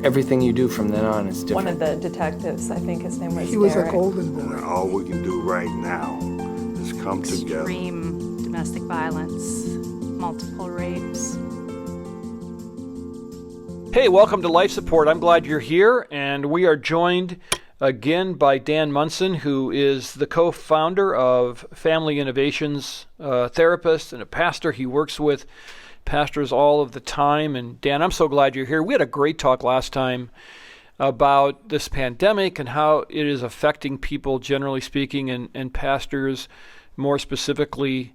everything you do from then on is different. One of the detectives, I think his name was He was Derek. a golden boy. And all we can do right now is come together. Extreme domestic violence, multiple rapes. Hey, welcome to Life Support. I'm glad you're here, and we are joined again by Dan Munson, who is the co-founder of Family Innovations, a therapist and a pastor. He works with pastors all of the time. And Dan, I'm so glad you're here. We had a great talk last time about this pandemic and how it is affecting people, generally speaking, and pastors more specifically.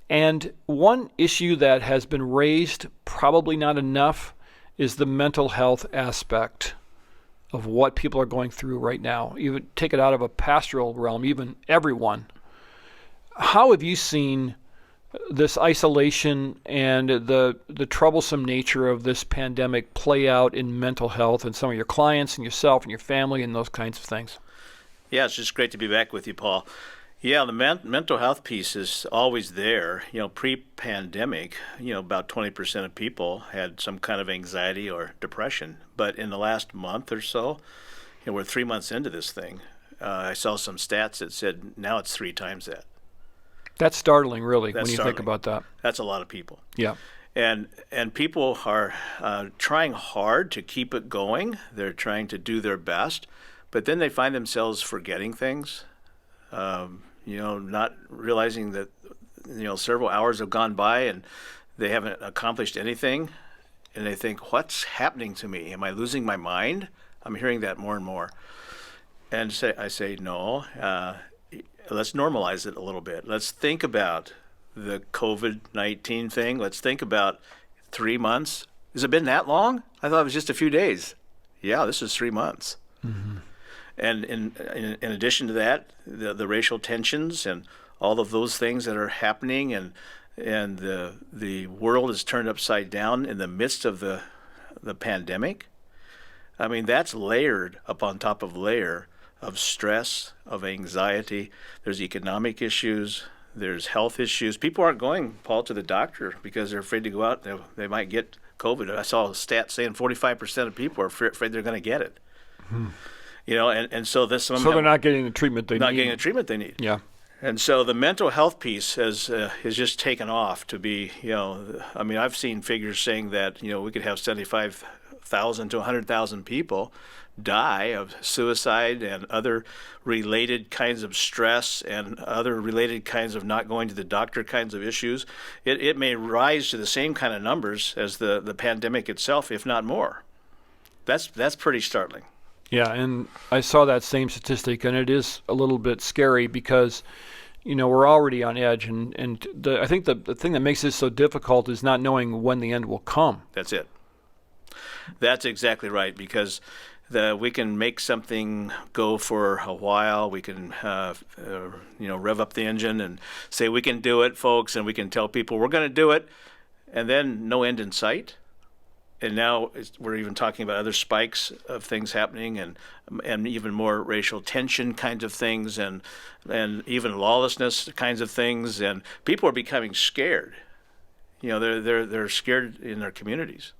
And one issue that has been raised, probably not enough, is the mental health aspect of what people are going through right now. Even take it out of a pastoral realm, even everyone. How have you seen this isolation and the troublesome nature of this pandemic play out in mental health and some of your clients and yourself and your family and those kinds of things? Yeah, it's just great to be back with you, Paul. Yeah, the mental health piece is always there. You know, pre-pandemic, about 20% of people had some kind of anxiety or depression. But in the last month or so, we're 3 months into this thing. I saw some stats that said now it's 3 times that. That's startling, really, That's when you startling. think about that. That's a lot of people. Yeah. And people are trying hard to keep it going. They're trying to do their best, but then they find themselves forgetting things. Not realizing that, several hours have gone by and they haven't accomplished anything. And they think, what's happening to me? Am I losing my mind? I'm hearing that more and more. And I say, no, let's normalize it a little bit. Let's think about the COVID-19 thing. Let's think about 3 months. Has it been that long? I thought it was just a few days. Yeah, this is 3 months. Mm-hmm. And in addition to that, the racial tensions and all of those things that are happening, and the world is turned upside down in the midst of the pandemic. I mean, that's layered upon top of layer of stress, of anxiety. There's economic issues. There's health issues. People aren't going, Paul, to the doctor because they're afraid to go out. They might get COVID. I saw a stat saying 45% of people are afraid they're going to get it. Hmm. And so this. So they're not getting the treatment they need. Not getting the treatment they need. Yeah. And so the mental health piece has just taken off to be, I've seen figures saying that, we could have 75,000 to 100,000 people die of suicide and other related kinds of stress and other related kinds of not going to the doctor kinds of issues. It may rise to the same kind of numbers as the pandemic itself, if not more. That's pretty startling. Yeah, and I saw that same statistic, and it is a little bit scary because, we're already on edge, and I think the thing that makes this so difficult is not knowing when the end will come. That's it. That's exactly right, because we can make something go for a while. We can, rev up the engine and say we can do it, folks, and we can tell people we're going to do it, and then no end in sight. And now we're even talking about other spikes of things happening, and even more racial tension kinds of things, and even lawlessness kinds of things, and people are becoming scared. They're scared in their communities.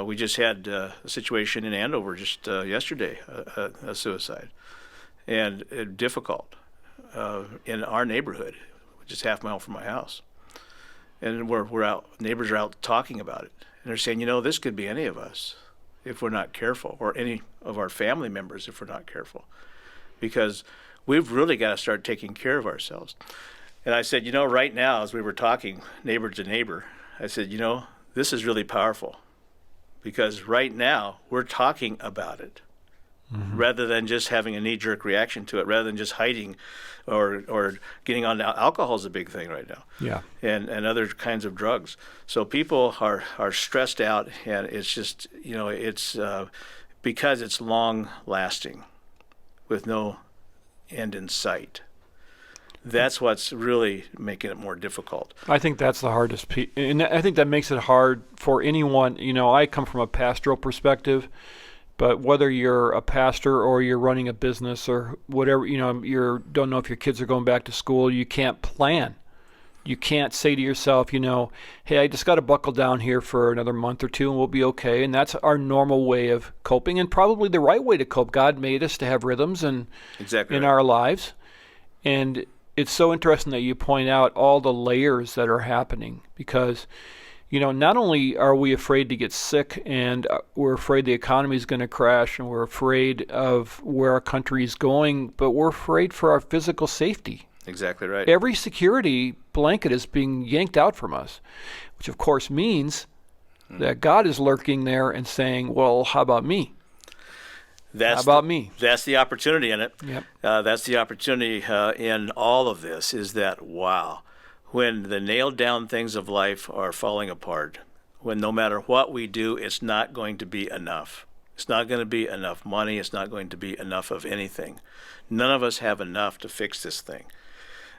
We just had a situation in Andover just yesterday, a suicide, and difficult in our neighborhood, which is half a mile from my house, and we're out. Neighbors are out talking about it. And they're saying, this could be any of us if we're not careful, or any of our family members if we're not careful, because we've really got to start taking care of ourselves. And I said, right now, as we were talking, neighbor to neighbor, I said, this is really powerful, because right now we're talking about it. Mm-hmm. Rather than just having a knee-jerk reaction to it, rather than just hiding or getting on alcohol is a big thing right now. Yeah. And other kinds of drugs. So people are stressed out, and it's just, it's because it's long-lasting with no end in sight. That's what's really making it more difficult. I think that's the hardest piece. And I think that makes it hard for anyone. I come from a pastoral perspective. But whether you're a pastor or you're running a business or whatever, you don't know if your kids are going back to school, you can't plan You can't say to yourself, hey, I just got to buckle down here for another month or two and we'll be okay. And that's our normal way of coping, and probably the right way to cope. God made us to have rhythms in our lives. And it's so interesting that you point out all the layers that are happening, because, not only are we afraid to get sick, and we're afraid the economy is going to crash, and we're afraid of where our country is going, but we're afraid for our physical safety. Exactly right. Every security blanket is being yanked out from us, which of course means that God is lurking there and saying, well, how about me? How about me? That's the opportunity in it. Yep. That's the opportunity in all of this, is that, wow, when the nailed down things of life are falling apart, when no matter what we do, it's not going to be enough. It's not going to be enough money. It's not going to be enough of anything. None of us have enough to fix this thing.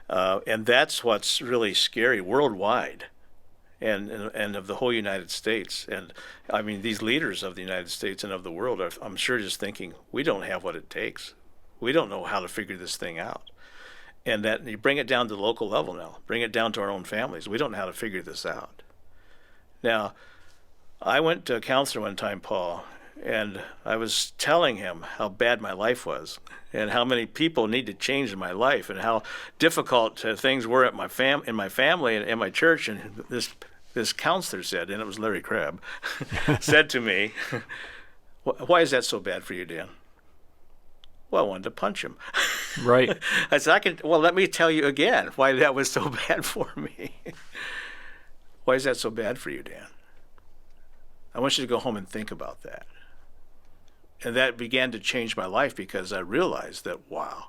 And that's what's really scary worldwide, and of the whole United States. And I mean, these leaders of the United States and of the world are, I'm sure, just thinking, we don't have what it takes. We don't know how to figure this thing out. And that you bring it down to the local level now, bring it down to our own families. We don't know how to figure this out. Now, I went to a counselor one time, Paul, and I was telling him how bad my life was, and how many people need to change in my life, and how difficult things were in my family and in my church. And this counselor said, and it was Larry Crabb, said to me, "Why is that so bad for you, Dan?" Well, I wanted to punch him. Right. I said, well, let me tell you again why that was so bad for me. Why is that so bad for you, Dan? I want you to go home and think about that. And that began to change my life, because I realized that, wow,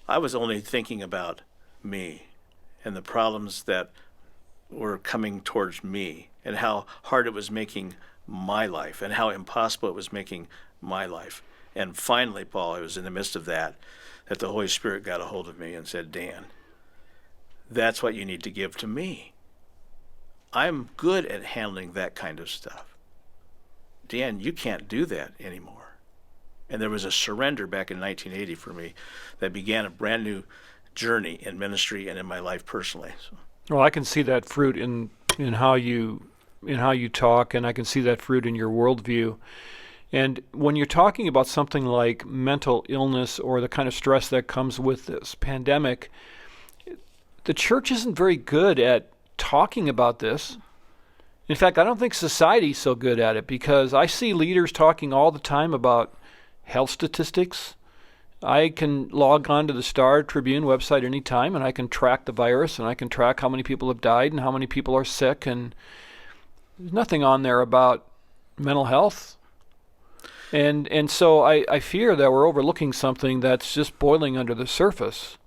I was only thinking about me and the problems that were coming towards me, and how hard it was making my life, and how impossible it was making my life. And finally, Paul, I was in the midst of that the Holy Spirit got a hold of me and said, Dan, that's what you need to give to me. I'm good at handling that kind of stuff. Dan, you can't do that anymore. And there was a surrender back in 1980 for me that began a brand new journey in ministry and in my life personally. So. Well, I can see that fruit in how you talk, and I can see that fruit in your worldview. And when you're talking about something like mental illness or the kind of stress that comes with this pandemic, the church isn't very good at talking about this. In fact, I don't think society's so good at it, because I see leaders talking all the time about health statistics. I can log on to the Star Tribune website anytime, and I can track the virus, and I can track how many people have died and how many people are sick, and there's nothing on there about mental health. And so I fear that we're overlooking something that's just boiling under the surface.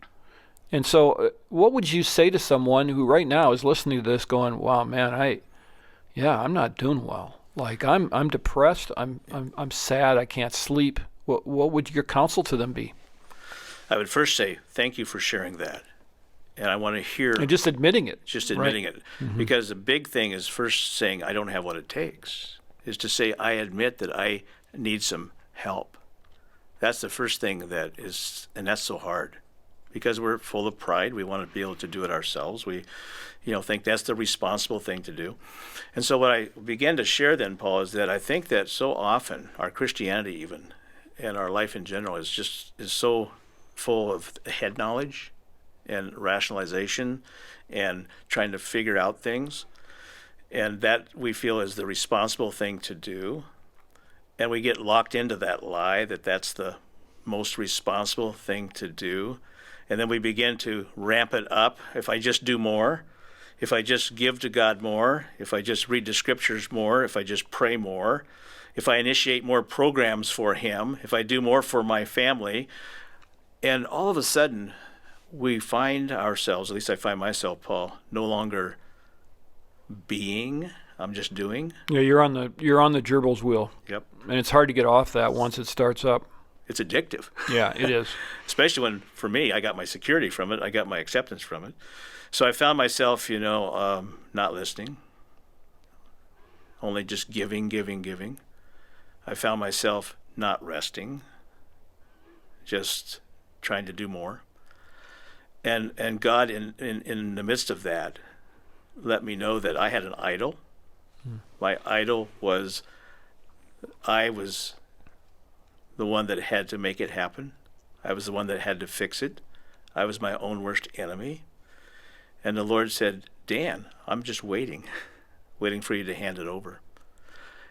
And so what would you say to someone who right now is listening to this going, wow, man, I'm not doing well. Like I'm depressed, I'm sad, I can't sleep. What would your counsel to them be? I would first say, thank you for sharing that. And I want to hear... And just admitting it. Just admitting right. it. Mm-hmm. Because the big thing is first saying, I don't have what it takes, is to say, I admit that I need some help. That's the first thing that is, and that's so hard, because we're full of pride. We want to be able to do it ourselves. We, think that's the responsible thing to do. And so what I began to share then, Paul, is that I think that so often our Christianity even, and our life in general, is so full of head knowledge and rationalization and trying to figure out things, and that we feel is the responsible thing to do. And we get locked into that lie that that's the most responsible thing to do. And then we begin to ramp it up. If I just do more, if I just give to God more, if I just read the scriptures more, if I just pray more, if I initiate more programs for Him, if I do more for my family, and all of a sudden we find ourselves, at least I find myself, Paul, no longer being, I'm just doing. Yeah, you're on the gerbil's wheel. Yep. And it's hard to get off that once it starts up. It's addictive. Yeah, it is. Especially when, for me, I got my security from it. I got my acceptance from it. So I found myself, not listening, only just giving. I found myself not resting, just trying to do more. And God, in the midst of that, let me know that I had an idol. My idol was, I was the one that had to make it happen. I was the one that had to fix it. I was my own worst enemy. And the Lord said, Dan, I'm just waiting for you to hand it over.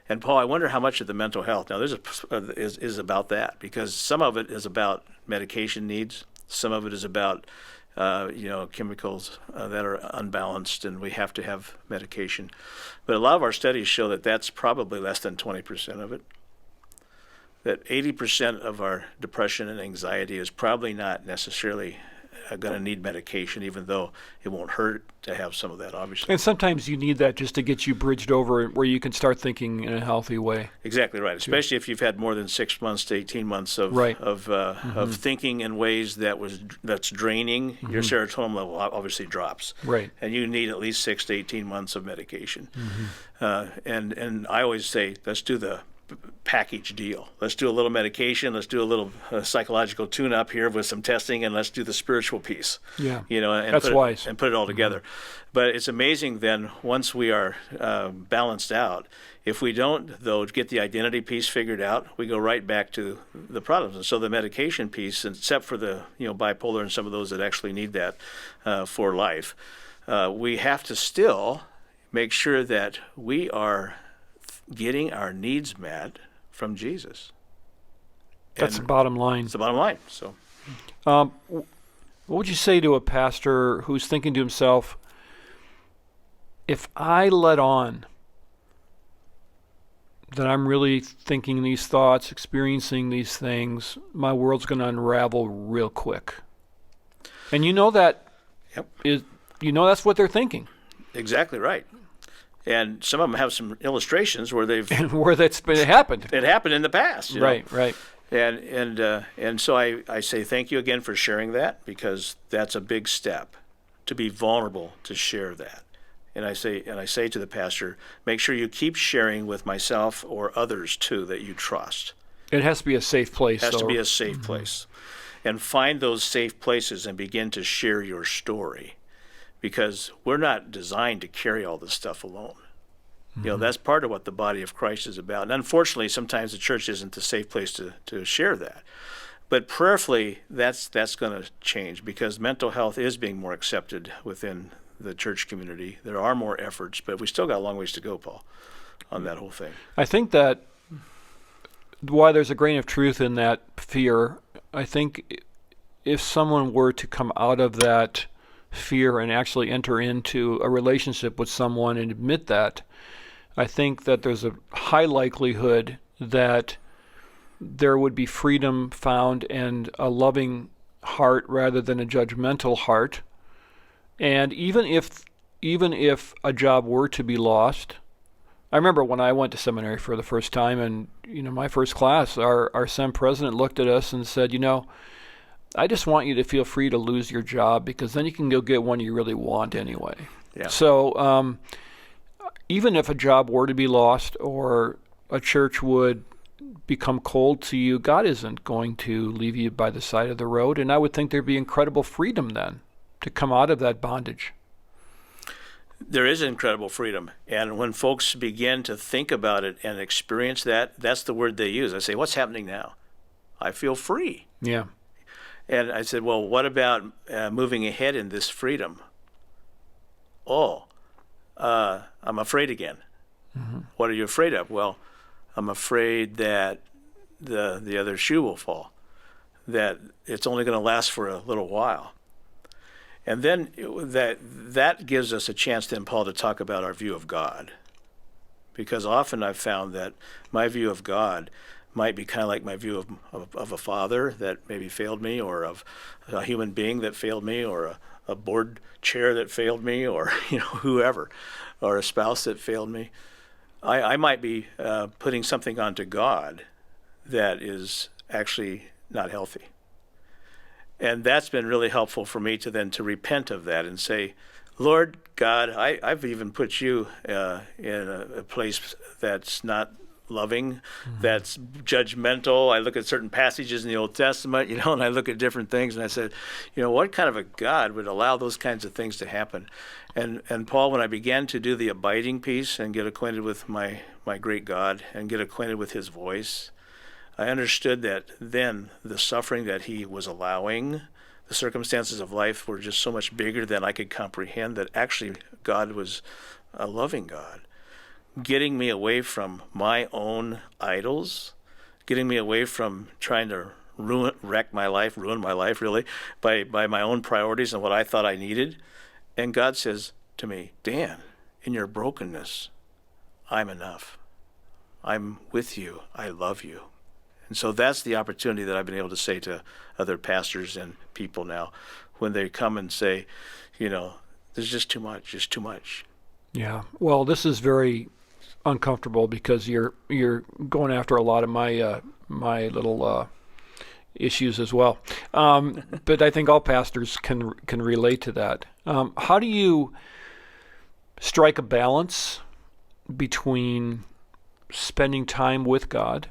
And Paul, I wonder how much of the mental health, now is about that, because some of it is about medication needs. Some of it is about chemicals that are unbalanced, and we have to have medication. But a lot of our studies show that that's probably less than 20% of it. That 80% of our depression and anxiety is probably not necessarily going to need medication, even though it won't hurt to have some of that, obviously. And sometimes you need that just to get you bridged over where you can start thinking in a healthy way. Exactly right, especially if you've had more than 6 months to 18 months of of thinking in ways that's draining. Your serotonin level obviously drops. Right. And you need at least 6 to 18 months of medication. And I always say, let's do the package deal. Let's do a little medication. Let's do a little psychological tune-up here with some testing, and let's do the spiritual piece. Yeah, and that's wise. And put it all together. But it's amazing then, once we are balanced out, if we don't, though, get the identity piece figured out, we go right back to the problems. And so the medication piece, except for the bipolar and some of those that actually need that for life, we have to still make sure that we are getting our needs met from Jesus. That's the bottom line. It's the bottom line. So, what would you say to a pastor who's thinking to himself, if I let on that I'm really thinking these thoughts, experiencing these things, my world's going to unravel real quick? And that that's what they're thinking. Exactly right. And some of them have some illustrations where they've where that's happened. It happened in the past. Right. And so I say thank you again for sharing that, because that's a big step, to be vulnerable, to share that. And I say to the pastor, make sure you keep sharing with myself or others too that you trust. It has to be a safe place. It has to be a safe place. And find those safe places and begin to share your story. Because we're not designed to carry all this stuff alone. That's part of what the body of Christ is about. And unfortunately, sometimes the church isn't the safe place to share that. But prayerfully, that's going to change, because mental health is being more accepted within the church community. There are more efforts, but we still got a long ways to go, Paul, on that whole thing. I think that while there's a grain of truth in that fear, I think if someone were to come out of that fear and actually enter into a relationship with someone and admit that, I think that there's a high likelihood that there would be freedom found and a loving heart rather than a judgmental heart. And even if a job were to be lost, I remember when I went to seminary for the first time, and my first class, our sem president looked at us and said, I just want you to feel free to lose your job, because then you can go get one you really want anyway. Yeah. So even if a job were to be lost or a church would become cold to you, God isn't going to leave you by the side of the road. And I would think there'd be incredible freedom then to come out of that bondage. There is incredible freedom. And when folks begin to think about it and experience that, that's the word they use. I say, what's happening now? I feel free. Yeah. And I said, well, what about moving ahead in this freedom? I'm afraid again. What are you afraid of? Well, I'm afraid that the other shoe will fall, that it's only going to last for a little while. And then that gives us a chance then, Paul, to talk about our view of God. Because often I've found that my view of God might be kind of like my view of a father that maybe failed me, or of a human being that failed me, or a board chair that failed me, or whoever, or a spouse that failed me. I might be putting something onto God that is actually not healthy. And that's been really helpful for me to repent of that and say, Lord God, I've even put you in a place that's not loving, that's judgmental. I look at certain passages in the Old Testament, and I look at different things, and I said, what kind of a God would allow those kinds of things to happen? And Paul, when I began to do the abiding piece and get acquainted with my great God and get acquainted with his voice, I understood that then the suffering that he was allowing, the circumstances of life were just so much bigger than I could comprehend, that actually God was a loving God, getting me away from my own idols, getting me away from trying to ruin my life really, by my own priorities and what I thought I needed. And God says to me, Dan, in your brokenness, I'm enough. I'm with you. I love you. And so that's the opportunity that I've been able to say to other pastors and people now when they come and say, there's just too much. Yeah. Well, this is very uncomfortable because you're going after a lot of my little issues as well. But I think all pastors can relate to that. How do you strike a balance between spending time with God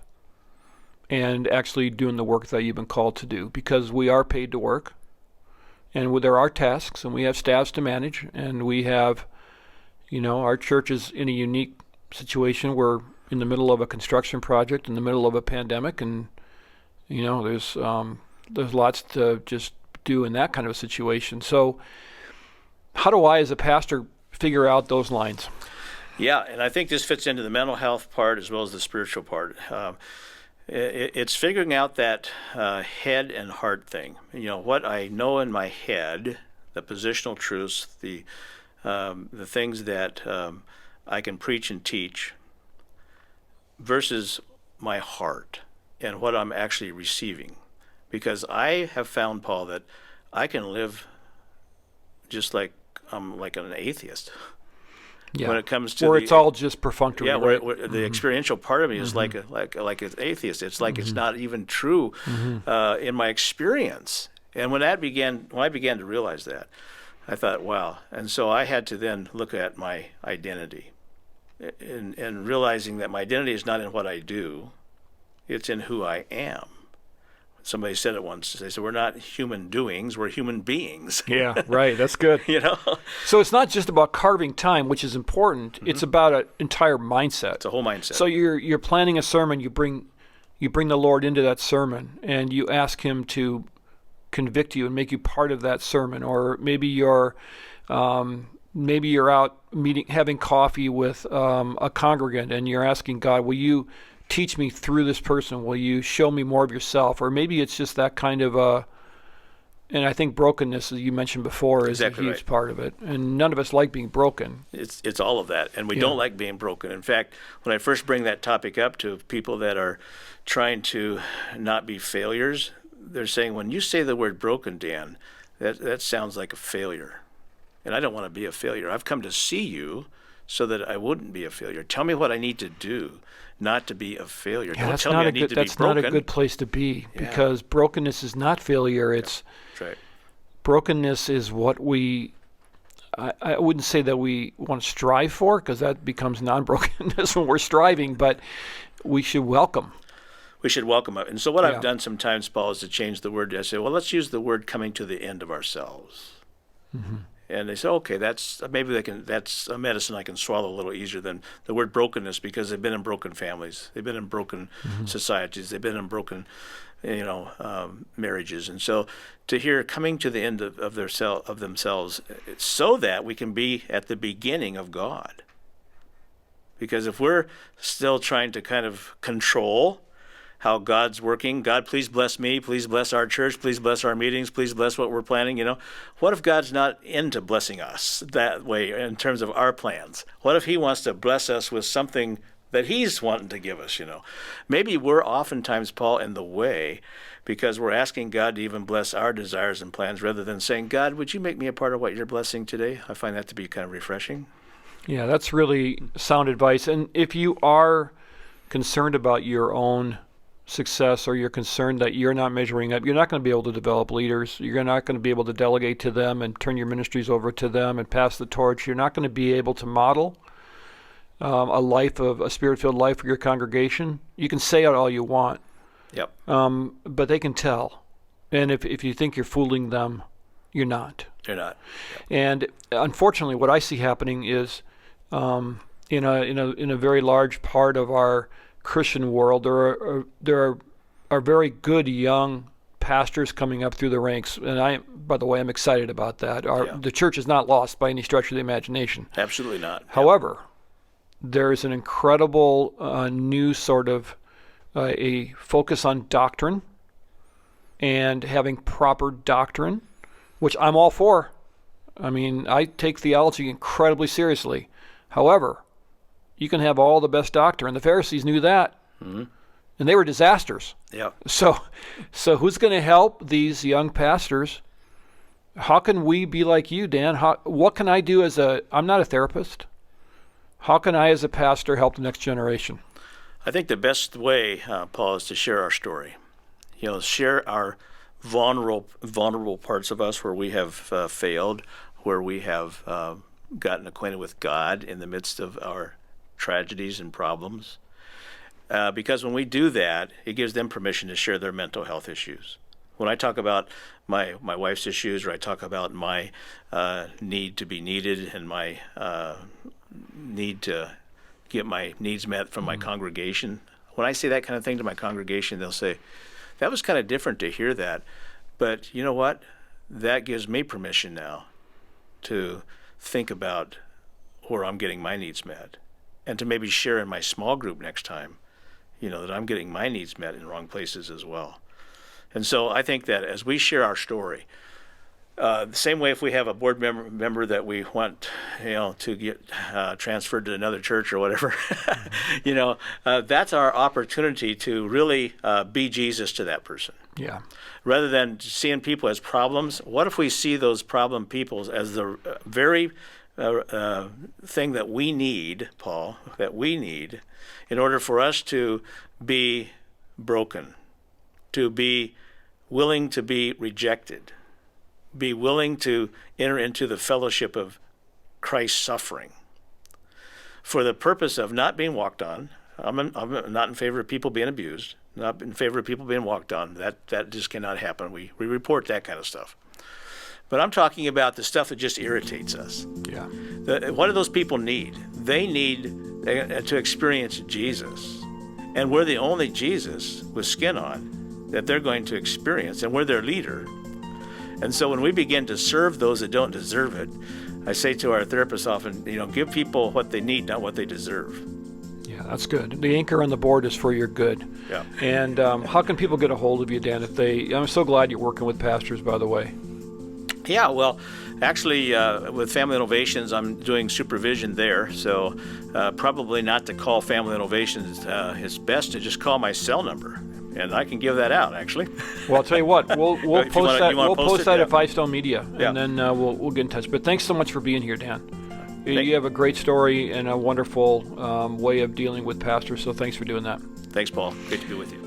and actually doing the work that you've been called to do? Because we are paid to work, and there are tasks, and we have staffs to manage, and we have, our church is in a unique situation. We're in the middle of a construction project, in the middle of a pandemic, and there's lots to just do in that kind of a situation. So how do I, as a pastor, figure out those lines? Yeah, and I think this fits into the mental health part as well as the spiritual part. It's figuring out that head and heart thing. What I know in my head, the positional truths, the things that I can preach and teach, versus my heart and what I'm actually receiving. Because I have found, Paul, that I can live just like I'm like an atheist. Yeah. When it comes to it's all just perfunctory. Yeah, right? where the experiential part of me is like an atheist. It's like it's not even true in my experience. And when I began to realize that, I thought, wow. And so I had to then look at my identity, and realizing that my identity is not in what I do, it's in who I am. Somebody said it once. They said, we're not human doings, we're human beings. Yeah, right. That's good. So it's not just about carving time, which is important. It's about an entire mindset. It's a whole mindset. So you're planning a sermon. You bring the Lord into that sermon, and you ask him to convict you and make you part of that sermon. Or maybe you're out having coffee with a congregant, and you're asking God, will you teach me through this person? Will you show me more of yourself? Or maybe it's just that kind of and I think brokenness, as you mentioned before, is exactly a huge right. part of it. And none of us like being broken. It's all of that, and we don't like being broken. In fact, when I first bring that topic up to people that are trying to not be failures, they're saying, when you say the word broken, Dan, that sounds like a failure. And I don't want to be a failure. I've come to see you so that I wouldn't be a failure. Tell me what I need to do not to be a failure. Yeah, Don't tell me I need to be broken. That's not a good place to be, because brokenness is not failure. It's That's right. Brokenness is what I wouldn't say that we want to strive for, because that becomes non-brokenness when we're striving, but we should welcome. We should welcome it. And so what I've done sometimes, Paul, is to change the word. I say, well, let's use the word coming to the end of ourselves. Mm-hmm. And they say, okay, that's a medicine I can swallow a little easier than the word brokenness, because they've been in broken families, they've been in broken societies, they've been in broken, marriages, and so to hear coming to the end of themselves, so that we can be at the beginning of God. Because if we're still trying to kind of control how God's working, God, please bless me, please bless our church, please bless our meetings, please bless what we're planning, what if God's not into blessing us that way in terms of our plans? What if he wants to bless us with something that he's wanting to give us, Maybe we're oftentimes, Paul, in the way because we're asking God to even bless our desires and plans rather than saying, God, would you make me a part of what you're blessing today? I find that to be kind of refreshing. Yeah, that's really sound advice. And if you are concerned about your own success, or you're concerned that you're not measuring up, you're not going to be able to develop leaders. You're not going to be able to delegate to them and turn your ministries over to them and pass the torch. You're not going to be able to model a spirit-filled life for your congregation, you can say it all you want, Yep. but they can tell. And if you think you're fooling them, you're not. You're not. And unfortunately, what I see happening is, in a very large part of our Christian world, there are very good young pastors coming up through the ranks, and by the way, I'm excited about that. The church is not lost by any stretch of the imagination. Absolutely not. However, there's an incredible new sort of a focus on doctrine and having proper doctrine, which I'm all for. I mean, I take theology incredibly seriously. However, you can have all the best doctrine. The Pharisees knew that, and they were disasters. Yeah. So who's going to help these young pastors? How can we be like you, Dan? What can I do I'm not a therapist. How can I, as a pastor, help the next generation? I think the best way, Paul, is to share our story. Share our vulnerable parts of us where we have failed, where we have gotten acquainted with God in the midst of our tragedies and problems. Because when we do that, it gives them permission to share their mental health issues. When I talk about my wife's issues, or I talk about my need to be needed and my need to get my needs met from my congregation, when I say that kind of thing to my congregation, they'll say, that was kind of different to hear that. But you know what? That gives me permission now to think about where I'm getting my needs met, and to maybe share in my small group next time, that I'm getting my needs met in the wrong places as well. And so I think that as we share our story, the same way if we have a board member that we want, to get transferred to another church or whatever, that's our opportunity to really be Jesus to that person. Yeah. Rather than seeing people as problems, what if we see those problem people as the very thing that we need, Paul, in order for us to be broken, to be willing to be rejected, be willing to enter into the fellowship of Christ's suffering for the purpose of not being walked on. I'm not in favor of people being abused, not in favor of people being walked on. That just cannot happen. We report that kind of stuff. But I'm talking about the stuff that just irritates us. Yeah. What do those people need? They need to experience Jesus. And we're the only Jesus with skin on that they're going to experience, and we're their leader. And so when we begin to serve those that don't deserve it, I say to our therapists often, give people what they need, not what they deserve. Yeah, that's good. The anchor on the board is for your good. Yeah. And how can people get a hold of you, Dan? I'm so glad you're working with pastors, by the way. Yeah, well, actually, with Family Innovations, I'm doing supervision there. So probably not to call Family Innovations. It's best to just call my cell number. And I can give that out, actually. Well, I'll tell you what, we'll post that. We'll post that at Five Stone Media, Yeah. and then we'll get in touch. But thanks so much for being here, Dan. You have a great story and a wonderful way of dealing with pastors. So thanks for doing that. Thanks, Paul. Great to be with you.